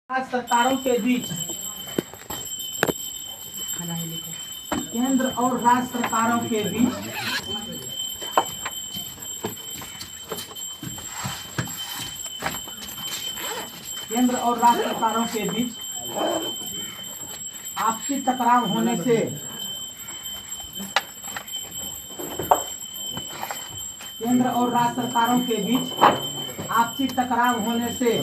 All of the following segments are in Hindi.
सरकारों के बीच केंद्र और राज्य सरकारों के बीच केंद्र और राज्य सरकारों के बीच आपसी टकराव होने से केंद्र और राज्य सरकारों के बीच आपसी टकराव होने से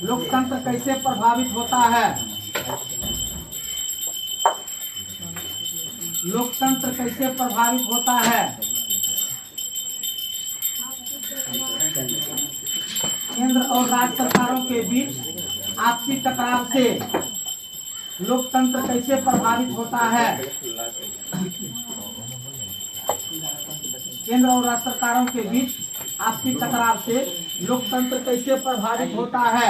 लोकतंत्र कैसे प्रभावित होता है? लोकतंत्र कैसे प्रभावित होता है? केंद्र और राज्य सरकारों के बीच आपसी टकराव से लोकतंत्र कैसे प्रभावित होता है? केंद्र और राज्य सरकारों के बीच आपसी टकराव से लोकतंत्र कैसे प्रभावित होता है?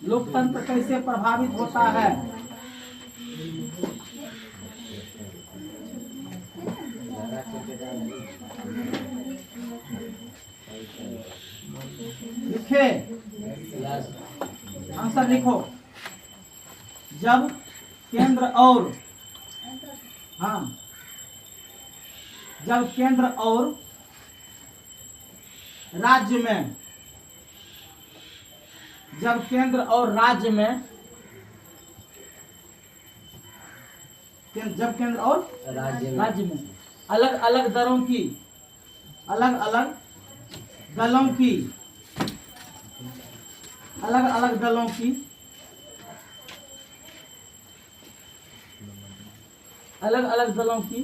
लोकतंत्र कैसे प्रभावित होता है? लिखे आंसर लिखो। जब केंद्र और राज्य में अलग अलग दलों की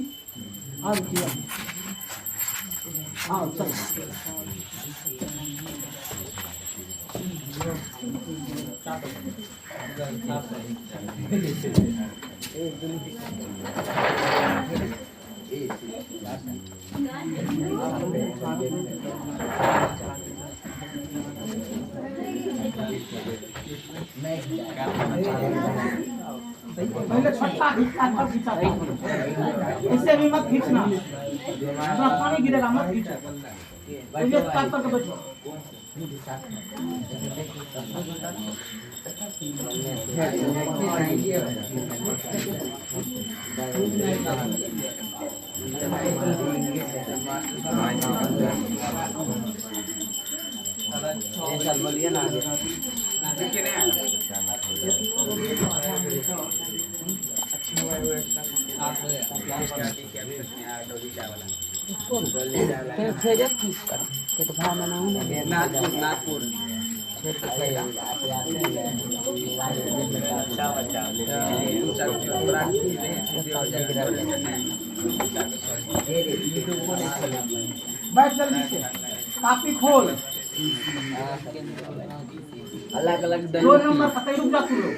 चलो पहले छठा खींचना तब खींचा ऐसे भी मत खींचना, पानी गिरेगा मत खींचो। पहले तब तक बैठो। बोलिए ना नागपुर बैठ जल्दी से, काफी खोल। अलग अलग 2 नंबर पता ही रुक जा तू लोग।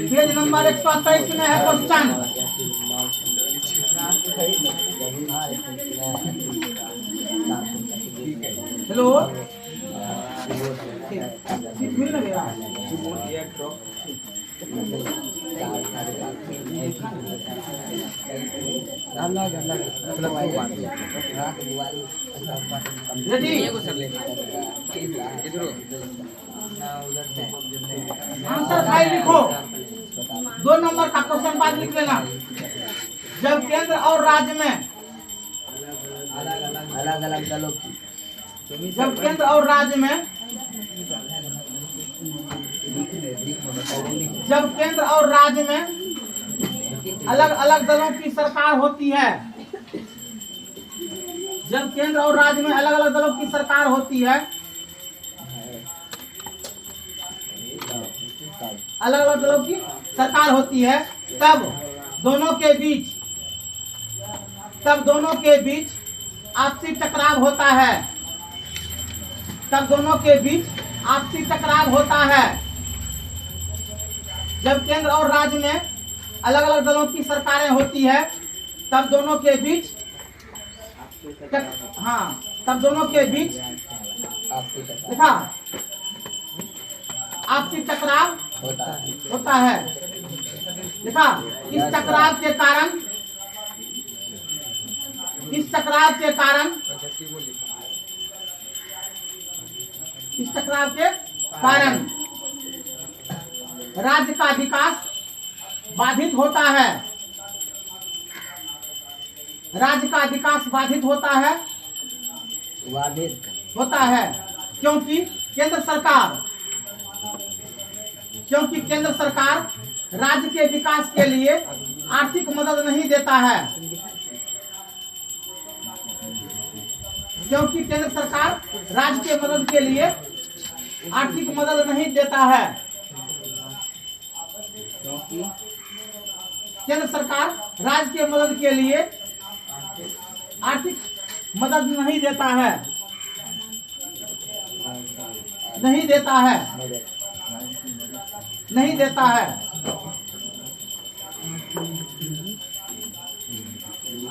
पेज नंबर 128 में है क्वेश्चन। हेलो मिल ना गया आंसर भाई लिखो। 2 नंबर का क्वेश्चन बाद लिख लेना। जब केंद्र और राज्य में अलग अलग दलों की जब केंद्र और राज्य में अलग अलग दलों की सरकार होती है, जब केंद्र और राज्य में अलग अलग दलों की सरकार होती है, अलग अलग दलों की सरकार होती है, तब दोनों के बीच आपसी टकराव होता है। जब केंद्र और राज्य में अलग अलग दलों की सरकारें होती है, तब दोनों के बीच लिखा आपसी टकराव होता है। देखा, इस टकराव के कारण इस टकराव के कारण राज्य का विकास बाधित होता है। राज्य का विकास बाधित होता है क्योंकि केंद्र सरकार राज्य के विकास के लिए आर्थिक मदद नहीं देता है। क्योंकि केंद्र सरकार राज्य के मदद के लिए आर्थिक मदद नहीं देता है। केंद्र सरकार राज्य के मदद के लिए आर्थिक मदद नहीं देता है।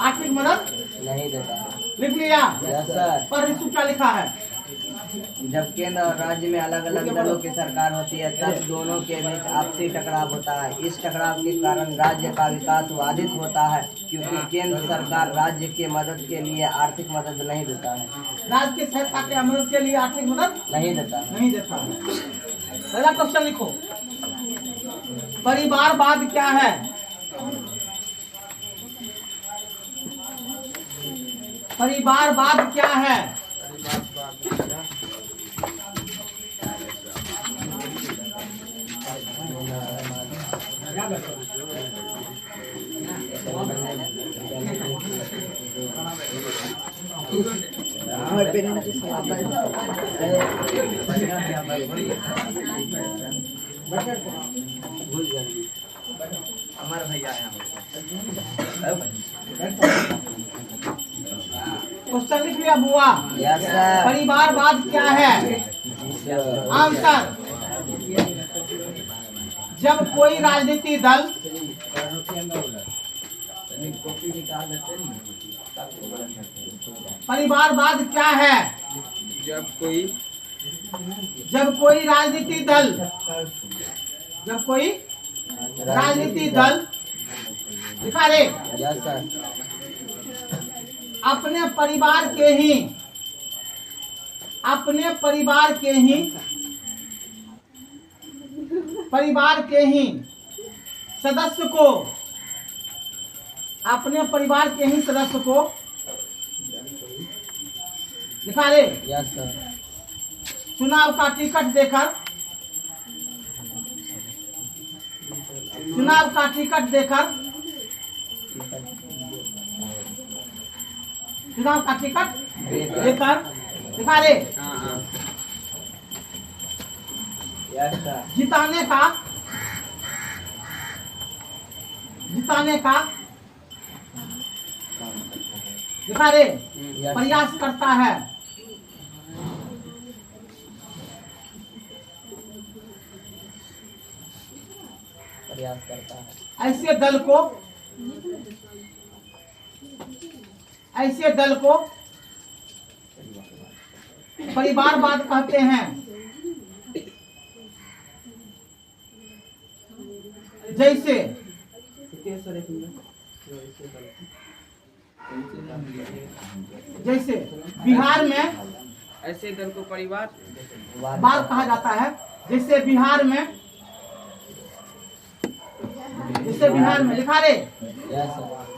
आर्थिक मदद नहीं देता है। लिख लिया? Yes sir. पर रिसु क्या लिखा है? जब केंद्र और राज्य में अलग अलग दलों की सरकार होती है तब दोनों के बीच आपसी टकराव होता है। इस टकराव के कारण राज्य का विकास बाधित होता है क्योंकि केंद्र सरकार राज्य के मदद के लिए आर्थिक मदद नहीं देता है। राज्य की सहायता के मदद के लिए आर्थिक मदद नहीं देता है। पहला क्वेश्चन लिखो, परिवारवाद क्या है? परिवारवाद क्या है? हमारा भैया है। क्वेश्चन लिख लिया बुआ? Yes sir. परिवारवाद क्या है? आंसर, जब कोई राजनीतिक दल परिवारवाद क्या है? जब कोई राजनीतिक दल दिखा रे अपने परिवार के ही सदस्य को दिखा रे चुनाव का टिकट देकर दिखा रे जिताने का दिखा रे प्रयास करता है। ऐसे दल को परिवारवाद कहते हैं। जैसे बिहार में ऐसे दल को परिवारवाद कहा जाता है। जैसे बिहार में लिखा रे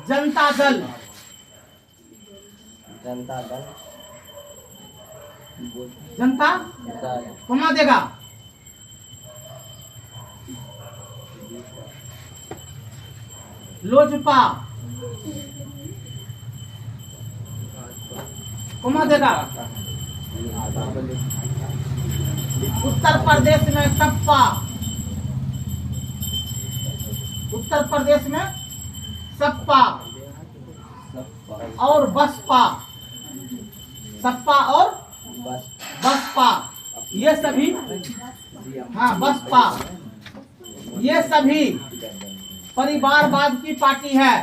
जनता दल कमा देगा लोजपा कमा देगा। उत्तर प्रदेश में सपा और बसपा ये सभी बसपा ये सभी परिवारवाद की पार्टी है।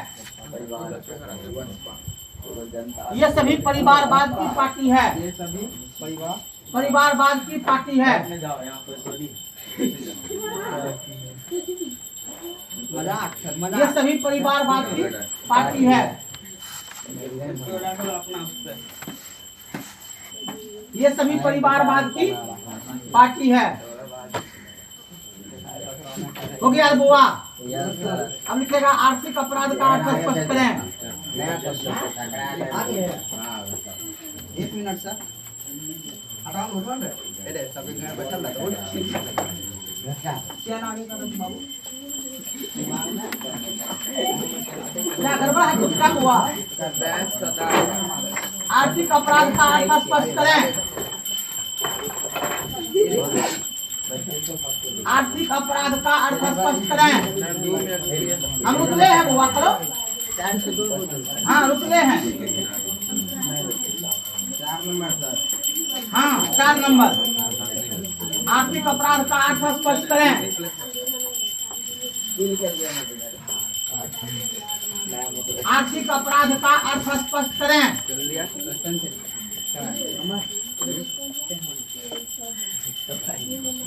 ये सभी परिवारवाद की पार्टी है। ये सभी परिवारवाद की पार्टी है। ये सभी परिवारवाद की पार्टी है। हो गया बुआ। अब लिखेगा आर्थिक अपराध का अर्थ स्पष्ट करें। एक मिनट सर। क्या नाम है बाबू? क्या गड़बड़ है? कुछ क्या हुआ? आर्थिक अपराध का अर्थ स्पष्ट करें। आर्थिक अपराध का अर्थ स्पष्ट करें। हम रुकले हैं बुआ, करो। हाँ रुकले हैं। 4 नंबर सर। हाँ 4 नंबर। आर्थिक अपराध का अर्थ स्पष्ट करें। आर्थिक अपराध का अर्थ स्पष्ट करें।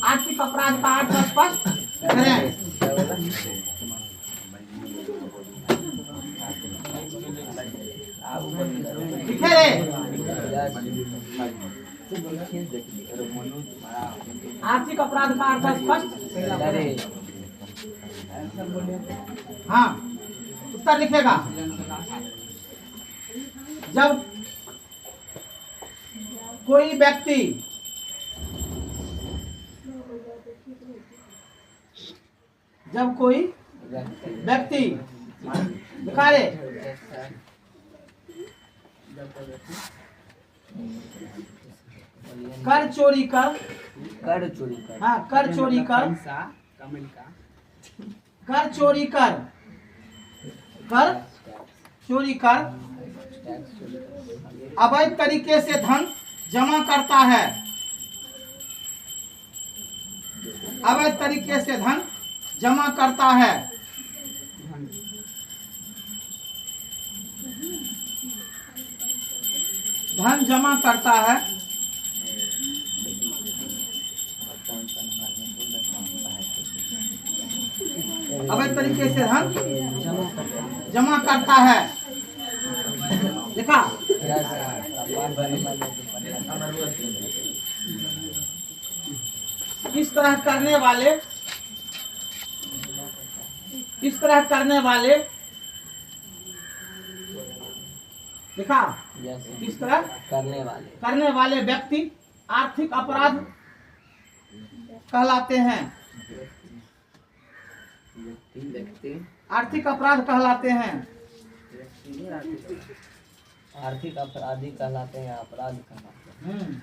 आर्थिक अपराध का अर्थ स्पष्ट करें। लिखे रे। आर्थिक अपराध का अर्थ स्पष्ट। हाँ उत्तर लिखेगा। जब कोई व्यक्ति दिखा रे कर चोरी कर हाँ कर चोरी कर अवैध तरीके से धन जमा करता है। अवैध तरीके से धन जमा करता है। धन जमा करता है। अवैध तरीके से धन जमा करता है। देखा? इस तरह करने वाले देखा? इस तरह करने वाले व्यक्ति आर्थिक अपराध कहलाते हैं। आर्थिक अपराध कहलाते हैं। आर्थिक अपराधी कहलाते हैं। अपराध कहलाते हैं।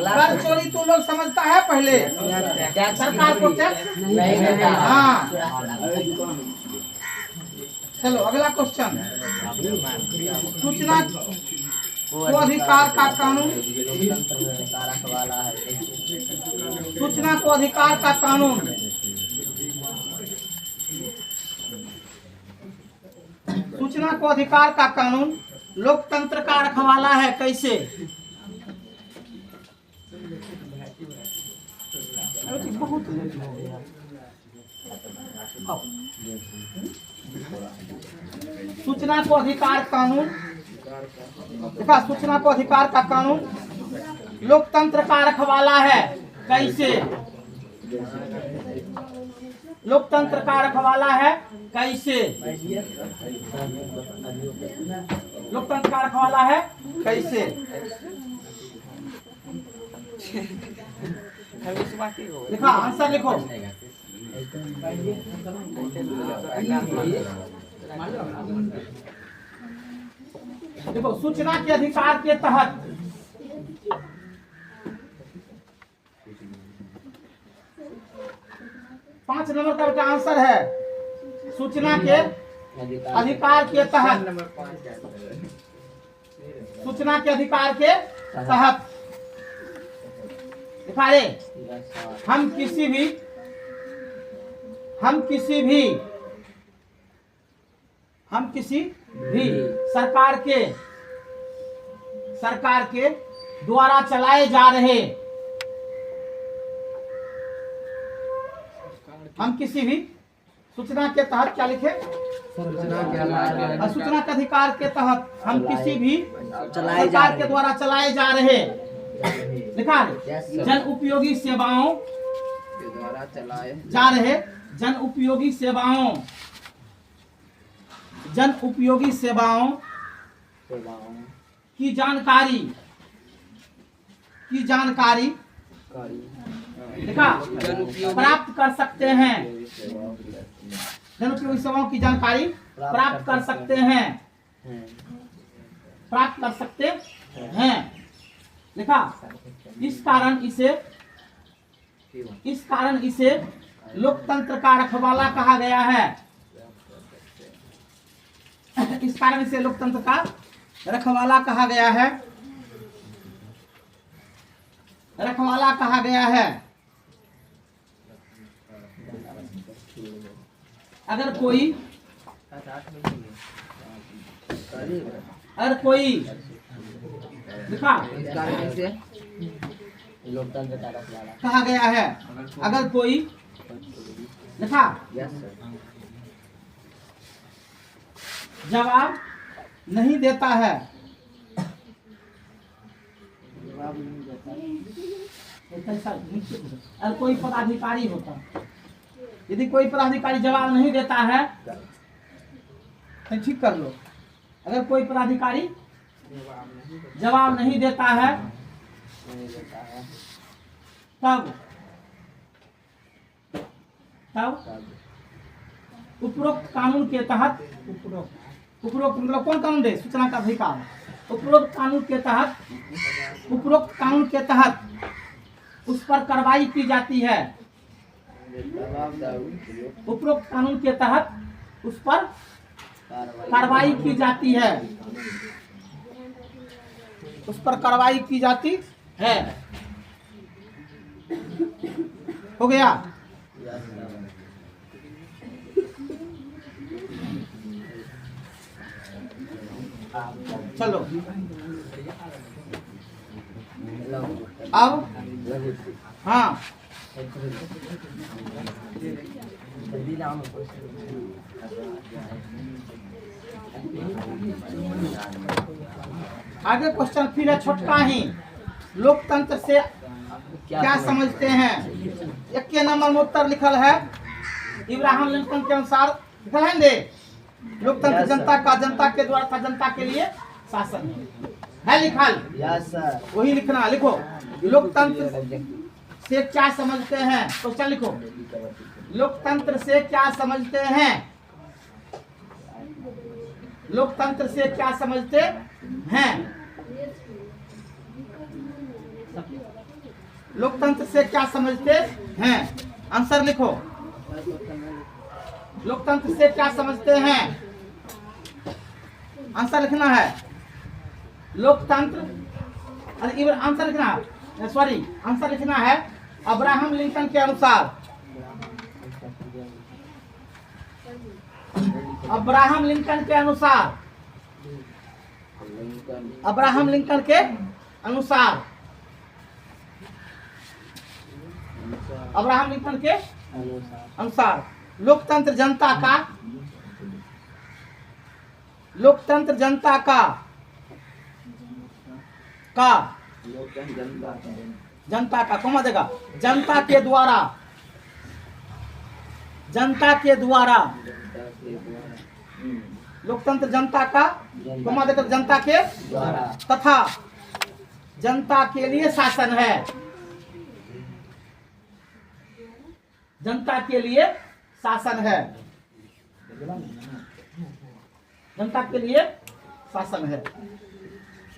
कर चोरी तो लोग समझता है पहले सरकार को टैक्स नहीं देता। हाँ चलो अगला क्वेश्चन। सूचना को अधिकार का कानून। सूचना को अधिकार का कानून। सूचना को अधिकार का कानून लोकतंत्र का रखवाला है। कैसे? बहुत सूचना को अधिकार कानून देखा? सूचना को अधिकार का कानून लोकतंत्र का रखवाला है। कैसे? लोकतंत्र का रखवाला है। कैसे? लोकतंत्र का रखवाला है। कैसे? लिखा आंसर लिखो। देखो सूचना के अधिकार के तहत पांच नंबर का बेटा आंसर है। सूचना के अधिकार के तहत, सूचना के अधिकार के तहत लिखा है हम किसी भी सरकार के द्वारा चलाए जा रहे, हम किसी भी सूचना के तहत क्या लिखे? सूचना के अधिकार के तहत हम किसी भी सरकार के द्वारा चलाए जा रहे, लिखा है जन उपयोगी सेवाओं के द्वारा चलाए जा रहे, जन उपयोगी सेवाओं की जानकारी लिखा प्राप्त कर सकते हैं, जन उपयोगी सेवाओं की जानकारी प्राप्त कर सकते हैं, लिखा इस कारण इसे लोकतंत्र का रखवाला कहा गया है, इस कारण इसे लोकतंत्र का रखवाला कहा गया है, अगर कोई लिखा लोकतंत्र का रखवाला कहा गया है, अगर कोई लिखा जवाब नहीं देता है, अगर कोई पदाधिकारी होता, यदि कोई पदाधिकारी जवाब नहीं देता है तो ठीक कर लो, अगर कोई पदाधिकारी जवाब नहीं देता है तब उपरोक्त कानून के तहत, उपरोक्त मतलब कौन कानून दे? सूचना का अधिकार। उपरोक्त कानून के तहत उस पर कार्रवाई की जाती है, उपरोक्त कानून के तहत उस पर कार्रवाई की जाती है, उस पर कार्रवाई की जाती है। हो गया? चलो अब हाँ आगे क्वेश्चन फिर है छोटका ही। लोकतंत्र से क्या समझते हैं? 1 नंबर में उत्तर लिखल है इब्राहिम लिंकन के अनुसार, लिखल है दे लोकतंत्र जनता का, जनता के द्वारा था, जनता के लिए शासन है लिखल। यस सर, वही लिखना। लिखो लोकतंत्र से क्या समझते हैं? क्वेश्चन लिखो लोकतंत्र से क्या समझते हैं? लोकतंत्र से क्या समझते हैं? लोकतंत्र से क्या समझते हैं? आंसर लिखो। लोकतंत्र से क्या समझते हैं? आंसर लिखना है। लोकतंत्र, अरे आंसर लिखना है, सॉरी आंसर लिखना है अब्राहम लिंकन के अनुसार। अब्राहम लिंकन के अनुसार, अब्राहम लिंकन के अनुसार, अब्राहम लिंकन के अनुसार लोकतंत्र जनता का, लोकतंत्र जनता का जनता का कौन देगा? जनता के द्वारा, जनता के द्वारा लोकतंत्र जनता का कौन देगा? जनता के द्वारा तथा जनता के लिए शासन है। जनता के लिए शासन है, जनता के लिए शासन है।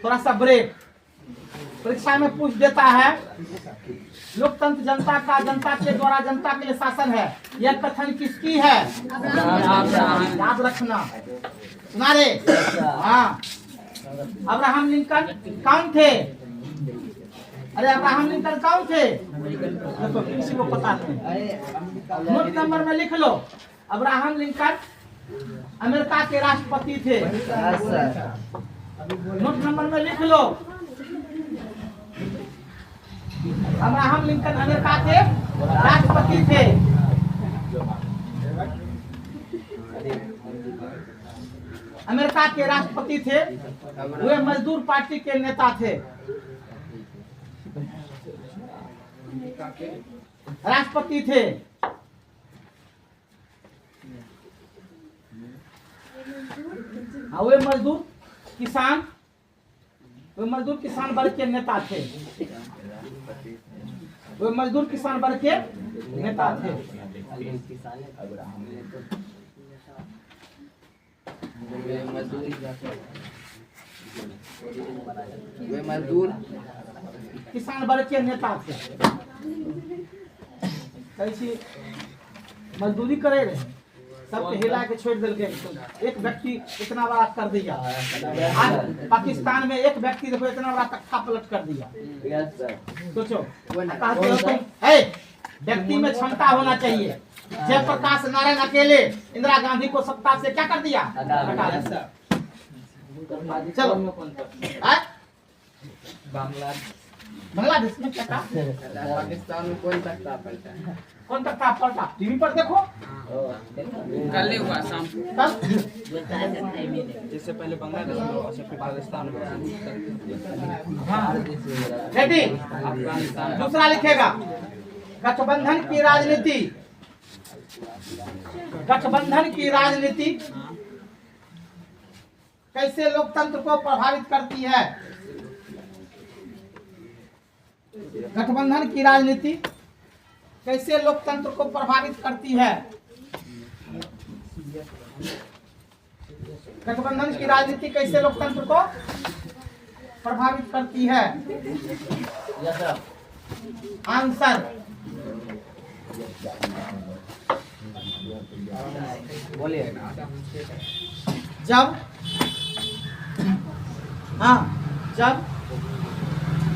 थोड़ा सा ब्रेक। परीक्षा में पूछ देता है लोकतंत्र जनता का, जनता के द्वारा जनता के लिए शासन है, यह कथन किसकी है? याद रखना। सुना रे? हाँ। अब्राहम लिंकन कौन थे? अरे अब्राहम लिंकन कौन थे? देखो किसी को पता नहीं। नोट नंबर में लिख लो, अब्राहम लिंकन अमेरिका के राष्ट्रपति थे। नोट नंबर में लिख लो, अब्राहम लिंकन अमेरिका के राष्ट्रपति थे। अमेरिका के राष्ट्रपति थे, वे मजदूर पार्टी के नेता थे। राष्ट्रपति थे। वे मजदूर किसान वर्ग के नेता थे। वे मजदूर किसान वर्ग के नेता थे। वे मजदूर किसान वर्ग के नेता थे। कैसी मजदूरी करे रहे, सबके हिला के छोड़ दिल गए। एक व्यक्ति इतना बड़ा कर दिया। आज पाकिस्तान में एक व्यक्ति देखो इतना बड़ा तख्ता पलट कर दिया। सोचो, कहते हो तुम, व्यक्ति में क्षमता होना चाहिए। जयप्रकाश नारायण अकेले इंदिरा गांधी को सत्ता से क्या कर दिया? हटा दिया। चलो बांग्लादेश में क्या था? पाकिस्तान में कौन तख्ता पलटा है? कौन तख्ता पलटा? टीवी पर देखो। कल ही हुआ शाम को। तब जिससे पहले बांग्लादेश में हुआ, फिर पाकिस्तान में। रेडी? अफगानिस्तान। दूसरा लिखेगा, गठबंधन की राजनीति। गठबंधन की राजनीति कैसे लोकतंत्र को प्रभावित करती है? गठबंधन की राजनीति कैसे लोकतंत्र को प्रभावित करती है? गठबंधन की राजनीति कैसे लोकतंत्र को प्रभावित करती है? आंसर बोलिए। जब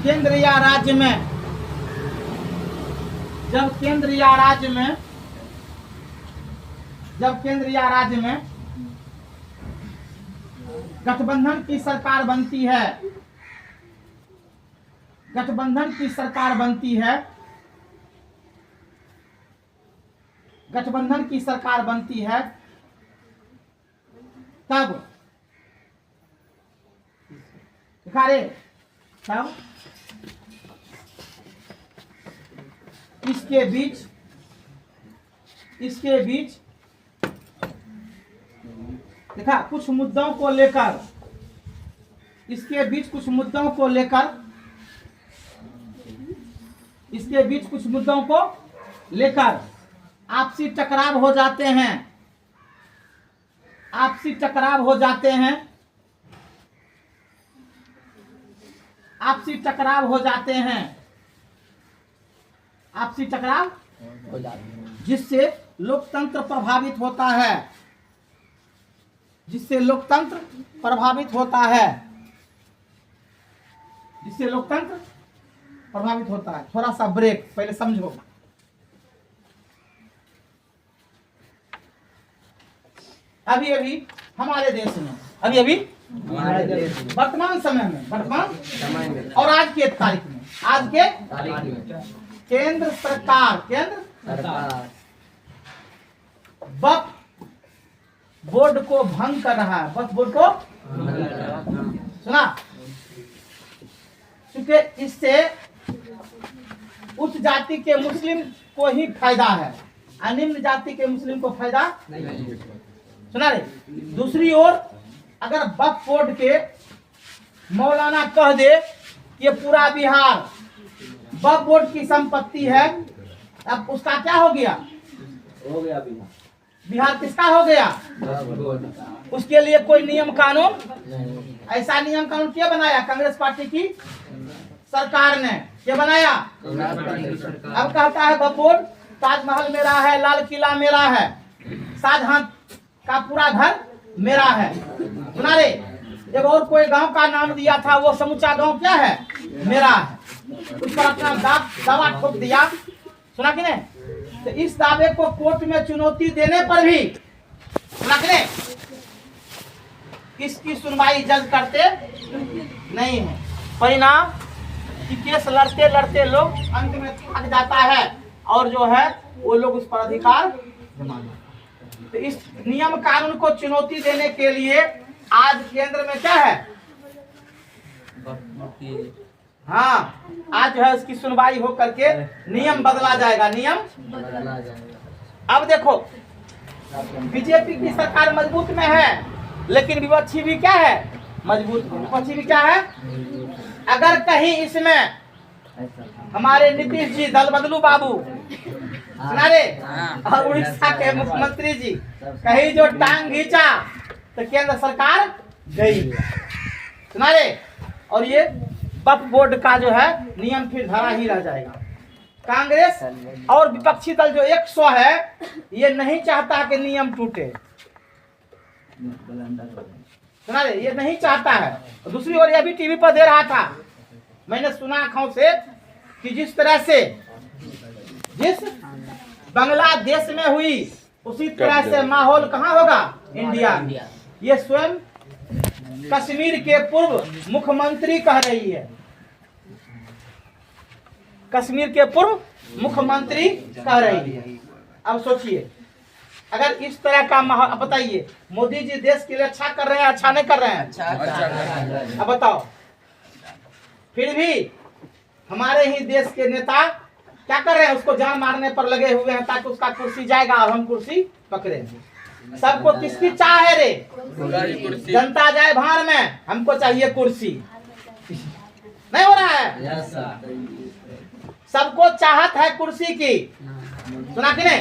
केंद्र या राज्य में गठबंधन की सरकार बनती है, गठबंधन की सरकार बनती है, गठबंधन की सरकार बनती है, तब दिखा रे, तब इसके बीच देखा कुछ मुद्दों को लेकर, इसके बीच कुछ मुद्दों को लेकर आपसी टकराव हो जाते हैं, आपसी टकराव हो जाते हैं, आपसी टकराव हो जाते हैं, आपसी टकराव हो जाते हैं, जिससे लोकतंत्र प्रभावित होता है, जिससे लोकतंत्र प्रभावित होता है, जिससे लोकतंत्र प्रभावित होता है। थोड़ा सा ब्रेक, पहले समझो। अभी अभी हमारे देश में, वर्तमान समय में और आज के तारीख में, केंद्र सरकार वक्फ बोर्ड को भंग कर रहा है। वक्फ बोर्ड को सुना, क्योंकि इससे उच्च जाति के मुस्लिम को ही फायदा है, निम्न जाति के मुस्लिम को फायदा नहीं। सुना रे? दूसरी ओर अगर वक्फ बोर्ड के मौलाना कह दे कि ये पूरा बिहार वक्फ बोर्ड की संपत्ति है, अब उसका क्या हो गया? हो गया बिहार किसका हो गया? उसके लिए कोई नियम कानून, ऐसा नियम कानून क्या बनाया? कांग्रेस पार्टी की सरकार ने क्या बनाया? अब कहता है बब्बोर ताजमहल मेरा है, लाल किला मेरा है, शाहजहां का पूरा घर मेरा है। सुना रे, एक और कोई गांव का नाम दिया था, वो समूचा गांव क्या है? मेरा है। उस पर अपना दावा ठोक दिया। सुना कि नहीं? तो इस दावे को कोर्ट में चुनौती देने पर भी सुना कि नहीं, इसकी सुनवाई जज करते नहीं है। परिणाम कि केस लड़ते लड़ते लोग अंत में थक जाता है और जो है वो लोग उस पर अधिकार जमाते। तो इस नियम कानून को चुनौती देने के लिए आज केंद्र में क्या है? हाँ, आज जो है उसकी सुनवाई हो करके नियम बदला जाएगा। नियम बदला जाएगा। अब देखो, बीजेपी की सरकार मजबूत में है, लेकिन विपक्षी भी क्या है? मजबूत। विपक्षी भी क्या है? अगर कहीं इसमें हमारे नीतीश जी, दल बदलू बाबू, सुना रे, और उड़ीसा के मुख्यमंत्री जी कहीं जो टांग खींचा तो केंद्र सरकार गई। सुना रे, और ये वक्फ बोर्ड का जो है नियम फिर धरा ही रह जाएगा। कांग्रेस और विपक्षी दल जो 100 है, ये नहीं चाहता कि नियम टूटे। सुना रे, ये नहीं चाहता है। और दूसरी ओर ये भी टीवी पर दे रहा था, मैंने सुना आंखों से कि जिस तरह से जिस बांग्लादेश में हुई उसी तरह से माहौल कहाँ होगा? इंडिया। ये स्वयं कश्मीर के पूर्व मुख्यमंत्री कह रही है। कश्मीर के पूर्व मुख्यमंत्री कह रही है। अब सोचिए, अगर इस तरह का माहौल, बताइए मोदी जी देश के लिए अच्छा कर रहे हैं, अच्छा नहीं कर रहे हैं? अच्छा। अब बताओ, फिर भी हमारे ही देश के नेता क्या कर रहे हैं? उसको जान मारने पर लगे हुए हैं ताकि उसका कुर्सी जाएगा और हम कुर्सी पकड़ेंगे। सबको किसकी चाह है रे? जनता जाए भाड़ में, हमको चाहिए कुर्सी। नहीं हो रहा है? सबको चाहत है कुर्सी की। सुना कि नहीं?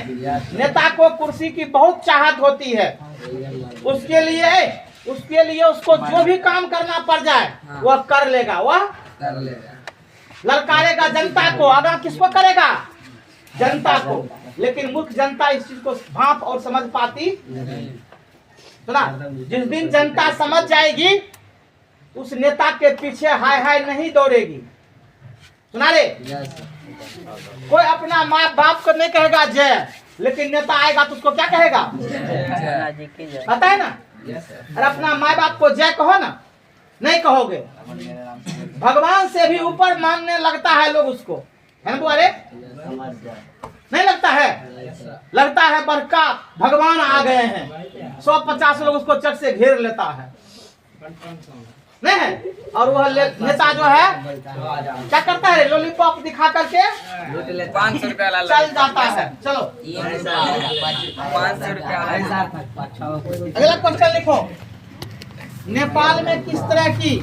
नेता को कुर्सी की बहुत चाहत होती है। उसके लिए उसको जो भी काम करना पड़ जाए वह कर लेगा। वह ललकारेगा जनता को। अगर किसको करेगा? जनता को। लेकिन मूर्ख जनता इस चीज को भांप और समझ पाती। सुना, जिस दिन जनता समझ जाएगी उस नेता के पीछे हाय हाय नहीं दौड़ेगी। सुना रे, कोई अपना माँ बाप को नहीं कहेगा जय, लेकिन नेता आएगा तो उसको क्या कहेगा? पता है ना? अरे अपना माँ बाप को जय कहो ना, नहीं कहोगे। भगवान से भी ऊपर मानने लगता है लोग उसको, है ना बुआरे? नहीं लगता है? लगता है बड़का भगवान आ गए हैं। 150 लोग उसको चट से घेर लेता है, नहीं है? और वह नेता जो है क्या करता है? लॉलीपॉप दिखा करके 500 रुपया चल जाता है। चलो 500 रुपया। अगला क्वेश्चन लिखो। नेपाल में किस तरह की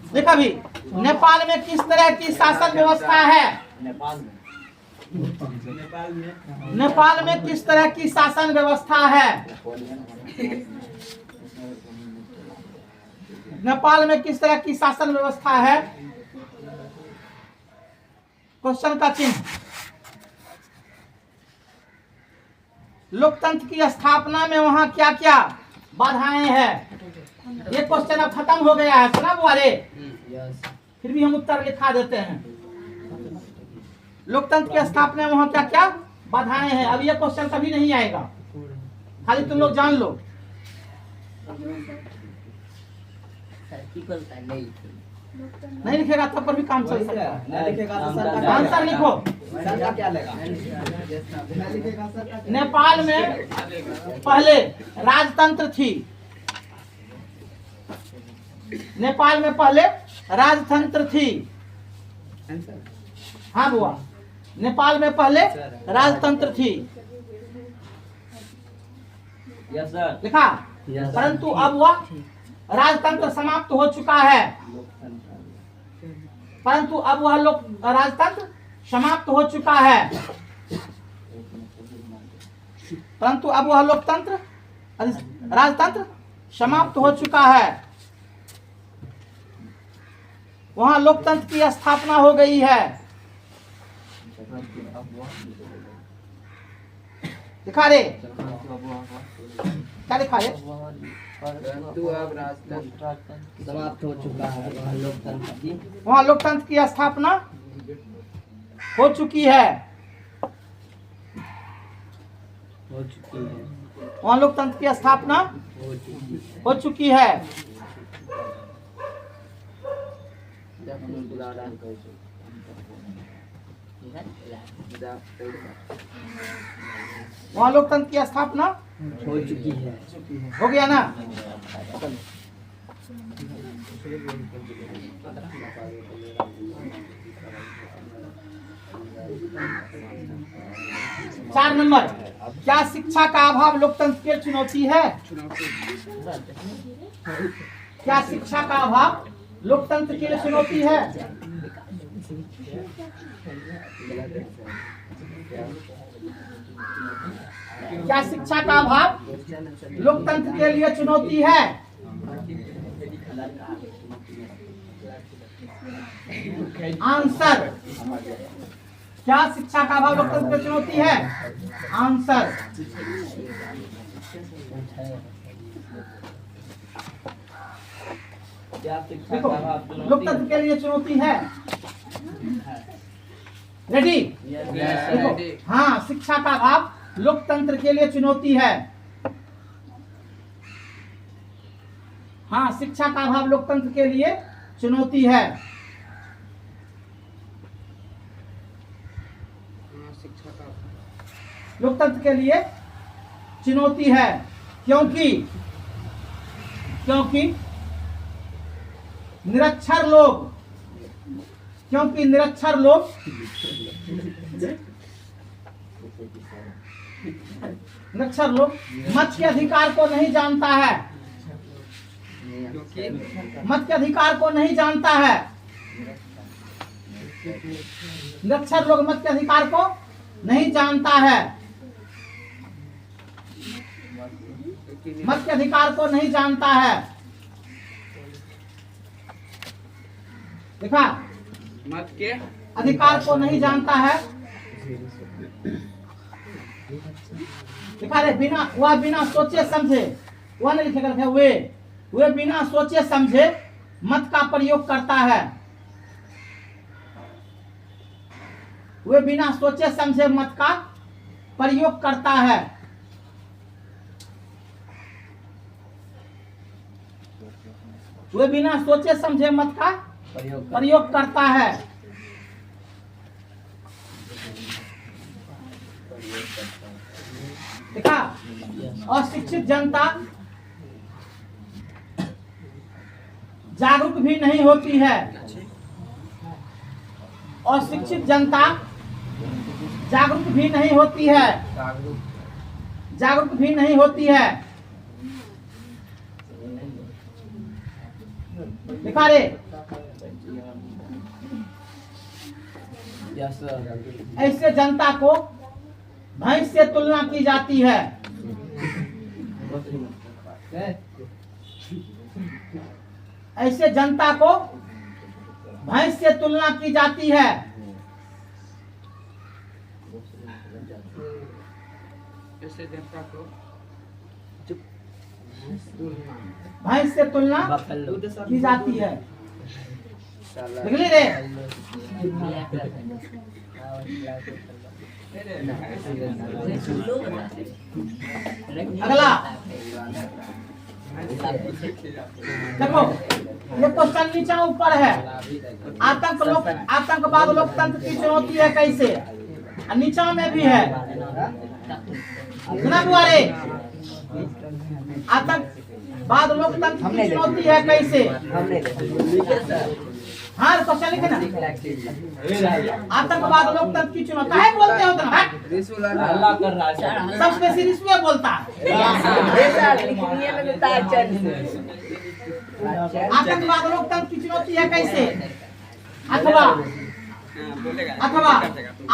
देखा भी, नेपाल में किस तरह की शासन व्यवस्था है? नेपाल में किस तरह की शासन व्यवस्था है? नेपाल में किस तरह की शासन व्यवस्था है? क्वेश्चन का चिन्ह। लोकतंत्र की स्थापना में वहां क्या क्या बाधाएं हैं? ये क्वेश्चन अब खत्म हो गया है। सुना बुआरे? फिर भी हम उत्तर लिखा देते हैं। लोकतंत्र की स्थापना में वहां क्या क्या बाधाएं हैं? अब ये क्वेश्चन कभी नहीं आएगा, खाली तुम लोग जान लो। नहीं लिखेगा तब पर भी काम चल सकता है। आंसर लिखो। नेपाल में पहले राजतंत्र थी। नेपाल में पहले राजतंत्र थी। हाँ बुआ, नेपाल में पहले राजतंत्र थी। Yes sir. लिखा? परंतु अब वह राजतंत्र समाप्त हो चुका है। परंतु अब वह लोक राजतंत्र समाप्त हो चुका है। परंतु अब वह लोकतंत्र राजतंत्र समाप्त हो चुका है। वहां लोकतंत्र की स्थापना हो गई है। दिखा रे, क्या दिखा रे? समाप्त हो चुका है वह लोकतंत्र की। वहां लोकतंत्र की स्थापना हो चुकी है। हो चुकी है। वहां लोकतंत्र की स्थापना हो चुकी है। वहां लोकतंत्र की स्थापना हो चुकी है। हो गया ना? चार नंबर, क्या शिक्षा का अभाव लोकतंत्र के लिए चुनौती है? क्या शिक्षा का अभाव लोकतंत्र के लिए चुनौती है? क्या शिक्षा का अभाव लोकतंत्र के लिए चुनौती है? आंसर, क्या शिक्षा का अभाव लोकतंत्र के लिए चुनौती है? आंसर, देखो लोकतंत्र के लिए चुनौती है। रेडी? देखो, हाँ, शिक्षा का अभाव लोकतंत्र के लिए चुनौती है। हाँ, शिक्षा का अभाव लोकतंत्र के लिए चुनौती है। लोकतंत्र के लिए चुनौती है, क्योंकि निरक्षर लोग मत के अधिकार को नहीं जानता है। मत के अधिकार को नहीं जानता है। निरक्षर लोग मत के अधिकार को नहीं जानता है। मत के अधिकार को नहीं जानता है। देखा, मत के अधिकार को नहीं जानता है। देखा रे, बिना सोचे समझे, वह नहीं लिखे गलत है, वे बिना सोचे समझे मत का प्रयोग करता है। वे बिना सोचे समझे मत का प्रयोग करता है। वे बिना सोचे समझे मत का प्रयोग करता है। देखा, अशिक्षित जनता जागरूक भी नहीं होती है। अशिक्षित जनता जागरूक भी नहीं होती है। जागरूक भी नहीं होती है। दिखा रे, ऐसे जनता को भैंस से तुलना की जाती है। ऐसे जनता को भैंस से तुलना की जाती है। ऐसे जनता को भैंस से तुलना की जाती है। निकली रे, अगला देखो, ये क्वेश्चन नीचा ऊपर है। आतंकवाद लोकतंत्र की चुनौती है कैसे? नीचा में भी है सुना बुआरे, आतंकवाद लोकतंत्र की चुनौती है कैसे? हाँ, क्वेश्चन लिखे ना, आतंकवाद लोकतंत्र की चुनौती है बोलते हो तुम? सबसे बेसी रिश्वत बोलता है। आतंकवाद लोकतंत्र की चुनौती है कैसे? अथवा बोलेगा अथवा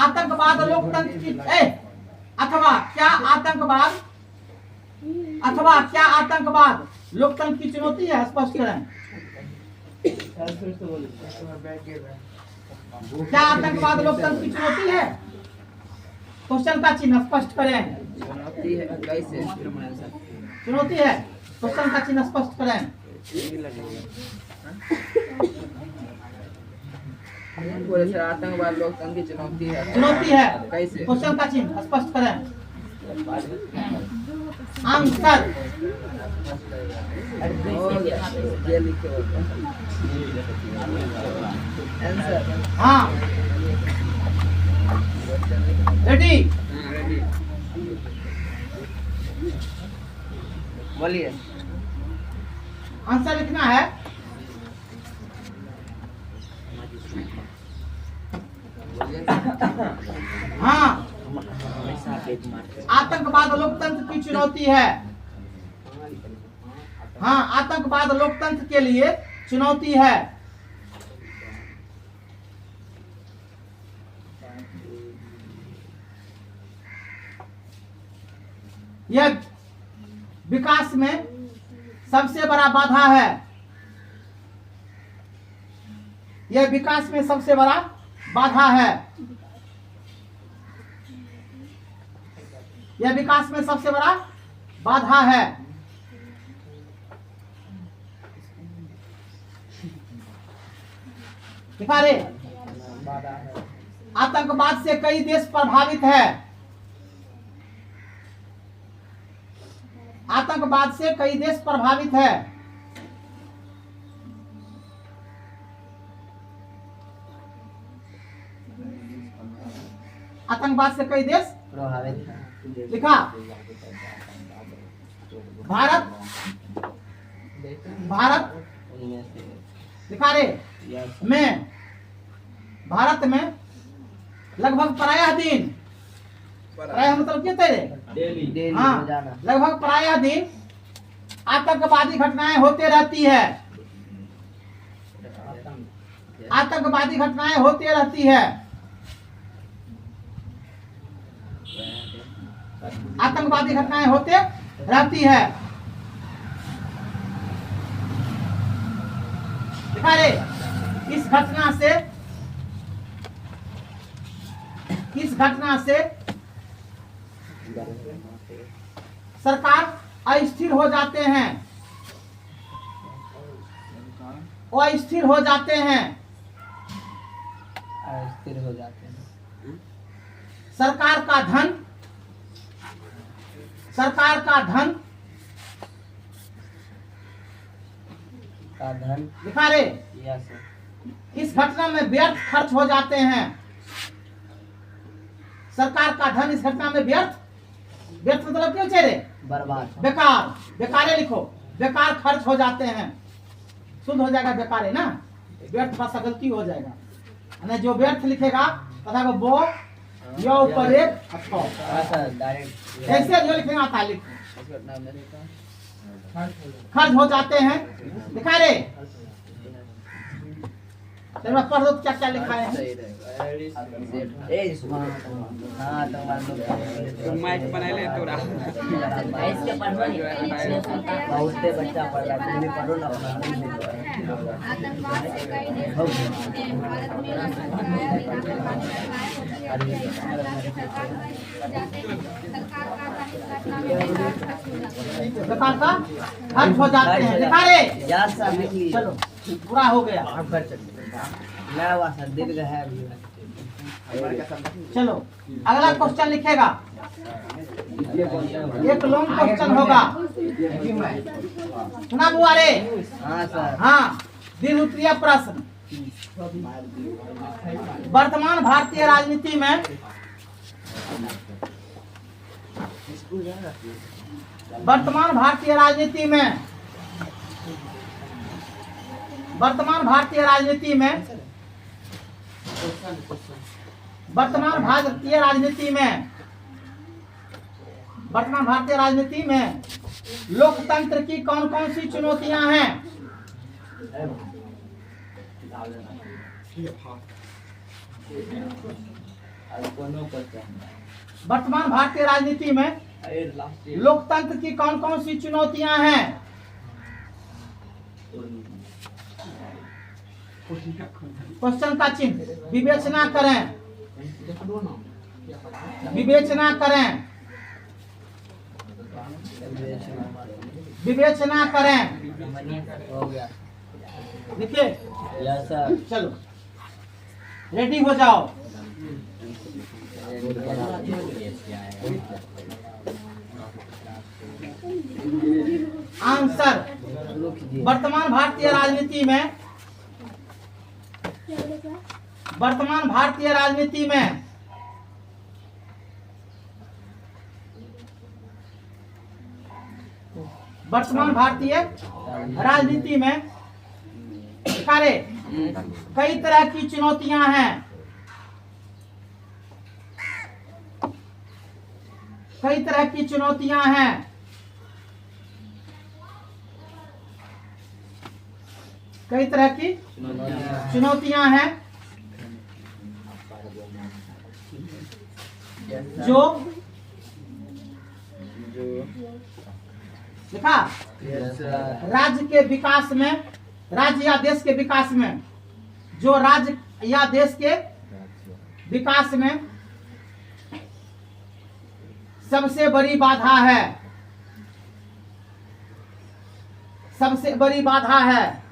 आतंकवाद लोकतंत्र की अथवा क्या आतंकवाद लोकतंत्र की चुनौती है? स्पष्ट करें। क्या आतंकवाद लोकतंत्र की चुनौती है? क्वेश्चन का चिन्ह स्पष्ट करें। चुनौती है कैसे? चुनौती है, क्वेश्चन का चिन्ह स्पष्ट करें। बोले सर आतंकवाद लोकतंत्र की चुनौती है। चुनौती है, कैसे? क्वेश्चन का चिन्ह स्पष्ट करें। आंसर ये लिखे आंसर। हाँ, रेडी? बोलिए। आंसर लिखना है। हाँ, आतंकवाद लोकतंत्र की चुनौती है। हाँ, आतंकवाद लोकतंत्र के लिए चुनौती है। यह विकास में सबसे बड़ा बाधा है। यह विकास में सबसे बड़ा बाधा है। यह विकास में सबसे बड़ा बाधा है। दिखा रे, आतंकवाद से कई देश प्रभावित है। आतंकवाद से कई देश प्रभावित है। आतंकवाद से कई देश प्रभावित है। लिखा। भारत लिखा रे में, भारत में लगभग प्रायः दिन, प्रायः मतलब क्या तेरे? डेली हाँ, रोजाना लगभग प्रायः दिन आतंकवादी घटनाएं होते रहती है। आतंकवादी घटनाएं होती रहती है। आतंकवादी घटनाएं होते रहती है। दिखा रे, इस घटना से सरकार अस्थिर हो जाते हैं। अस्थिर हो जाते हैं। अस्थिर हो जाते हैं। सरकार का धन का धन दिखा रे, यस इस घटना में व्यर्थ खर्च हो जाते हैं। सरकार का धन इस घटना में व्यर्थ मतलब क्यों चेहरे? बर्बाद बेकार, बेकारे लिखो। बेकार खर्च हो जाते हैं। शुद्ध हो जाएगा बेकारे ना, व्यर्थ का गलती हो जाएगा। जो व्यर्थ लिखेगा तथा वो या ऊपर एक सर डायरेक्ट ऐसे जो लिखेगा आता लिखो। खर्च हो जाते हैं। दिखा रे, चलो पढ़ दो क्या क्या लिखा है। हाँ तो माइक बनाए तोरा बहुत बच्चा पढ़ रहा है, तुम भी पढ़ो ना। आतंकवाद से कई देश होते हैं। भारत में राष्ट्रपति सरकार का खर्च हो जाते हैं। दिखा रे, याद साहब लिख लीजिए। चलो पूरा हो गया। नया वासा दीर्घ है अभी। चलो अगला क्वेश्चन लिखेगा। एक लॉन्ग क्वेश्चन होगा। सुना बुआ रे? हाँ सर। हाँ, द्विसूत्रीय प्रश्न। वर्तमान भारतीय राजनीति में वर्तमान भारतीय राजनीति में वर्तमान भारतीय राजनीति में वर्तमान भारतीय राजनीति में लोकतंत्र की कौन कौन सी चुनौतियां हैं? वर्तमान भारतीय राजनीति में लोकतंत्र की कौन कौन सी चुनौतियां हैं? क्वेश्चन का चिन्ह विवेचना करें, विवेचना करें, विवेचना करें। देखिए चलो रेडी हो जाओ। आंसर, वर्तमान भारतीय राजनीति में, वर्तमान भारतीय राजनीति में वर्तमान भारतीय राजनीति में कार्य कई तरह की चुनौतियां हैं, कई तरह की चुनौतियां हैं। कई तरह की चुनौतियां हैं जो देखा राज्य के विकास में, राज्य या देश के विकास में, जो राज्य या देश के विकास में सबसे बड़ी बाधा है, सबसे बड़ी बाधा है,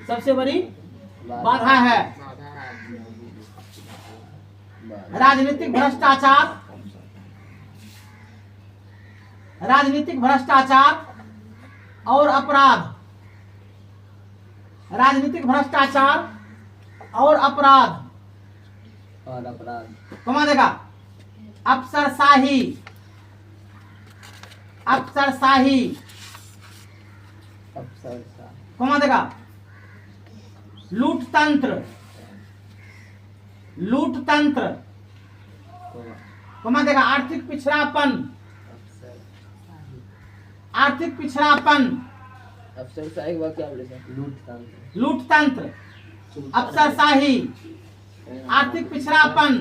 सबसे बड़ी बाधा है राजनीतिक भ्रष्टाचार, राजनीतिक भ्रष्टाचार और अपराध, राजनीतिक भ्रष्टाचार और अपराध, कमा देगा अफसरशाही, अफसरशाही, कमा देगा लूटतंत्र, लूटतंत्र, कमा देगा आर्थिक पिछड़ापन, आर्थिक पिछड़ापन, लूटतंत्र, अफसरशाही, आर्थिक पिछड़ापन,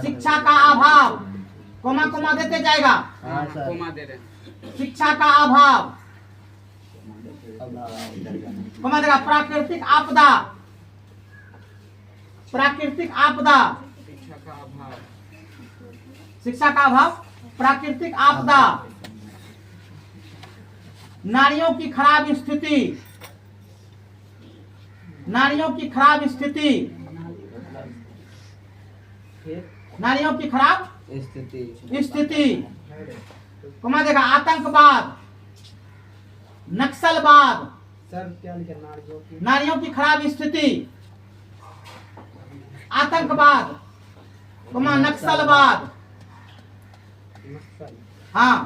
शिक्षा का अभाव, कोमा कोमा देते जाएगा, शिक्षा का अभाव, कोमा देगा प्राकृतिक आपदा, प्राकृतिक आपदा, शिक्षा का अभाव, प्राकृतिक आपदा, नारियों की खराब स्थिति, नारियों की खराब स्थिति, नारियों की खराब स्थिति, कमा देगा आतंकवाद, नक्सलवाद, नारियों की खराब स्थिति, आतंकवाद, कमा नक्सलवाद, हाँ,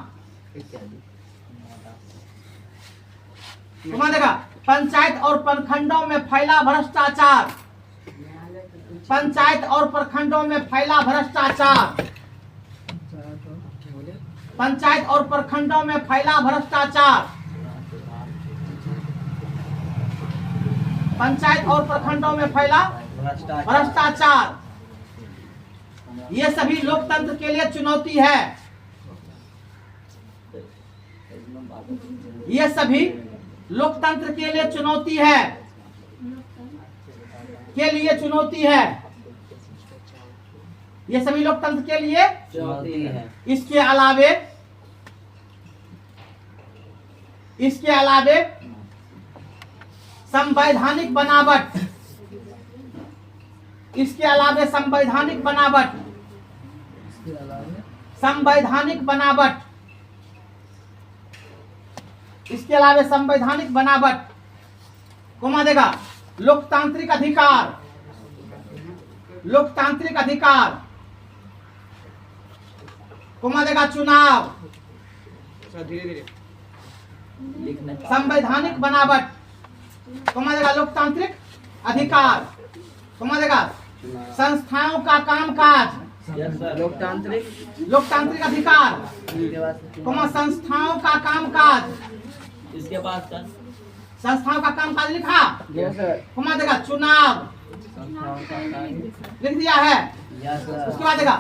कमा देगा पंचायत और प्रखंडों में फैला भ्रष्टाचार, पंचायत और प्रखंडों में फैला भ्रष्टाचार, पंचायत और प्रखंडों में फैला भ्रष्टाचार, पंचायत और प्रखंडों में फैला भ्रष्टाचार, ये सभी लोकतंत्र के लिए चुनौती है, ये सभी लोकतंत्र के लिए चुनौती है, के लिए चुनौती है, ये सभी लोकतंत्र के लिए चुनौती है। इसके अलावे, इसके अलावे संवैधानिक बनावट, इसके अलावे संवैधानिक बनावट, संवैधानिक बनावट, इसके अलावा संवैधानिक बनावट, कोमा देगा लोकतांत्रिक अधिकार, लोकतांत्रिक अधिकार, कोमा देगा चुनाव, संवैधानिक बनावट, कोमा देगा लोकतांत्रिक अधिकार, कोमा देगा संस्थाओं का कामकाज, लोकतांत्रिक, लोकतांत्रिक अधिकार, कोमा संस्थाओं का कामकाज, इसके बाद संस्थाओं का कामकाज लिखा, यस सर। कमा देगा चुनाव, लिख दिया है। Yes sir. उसके बाद देगा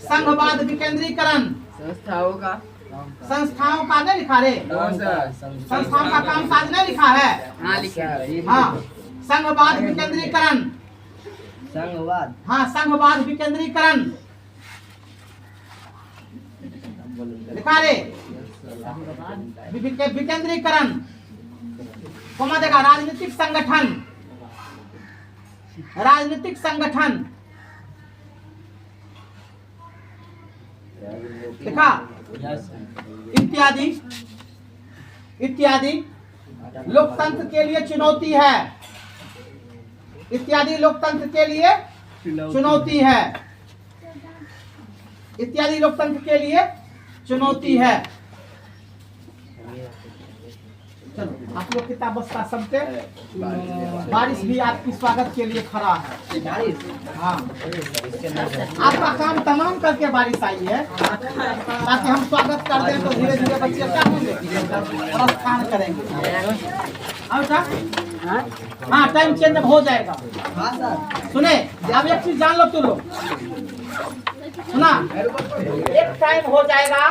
संघवाद विकेंद्रीकरण, संस्थाओं का संस्थाओं का नहीं लिखा रे, संस्थाओं का कामकाज नहीं लिखा है। हाँ लिखा है। हाँ, संघवाद विकेंद्रीकरण, संघवाद। हाँ संघवाद विकेंद्रीकरण लिखा रे, विकेंद्रीकरण, कौन देगा राजनीतिक संगठन, राजनीतिक संगठन लिखा, इत्यादि इत्यादि लोकतंत्र के लिए चुनौती है, इत्यादि लोकतंत्र के लिए चुनौती है, इत्यादि लोकतंत्र के लिए चुनौती है। चलो आप लोग किताब बस्ता समझते, बारिश भी आपकी स्वागत के लिए खड़ा है। हाँ, आपका काम तमाम करके बारिश आई है, ताकि हम स्वागत कर दें तो धीरे धीरे बच्चे क्या होंगे, प्रस्थान करेंगे। हाँ, टाइम चेंज अब हो जाएगा। हाँ सर। सुने, अब एक चीज जान लो तुम लोग, सुना, एक टाइम हो जाएगा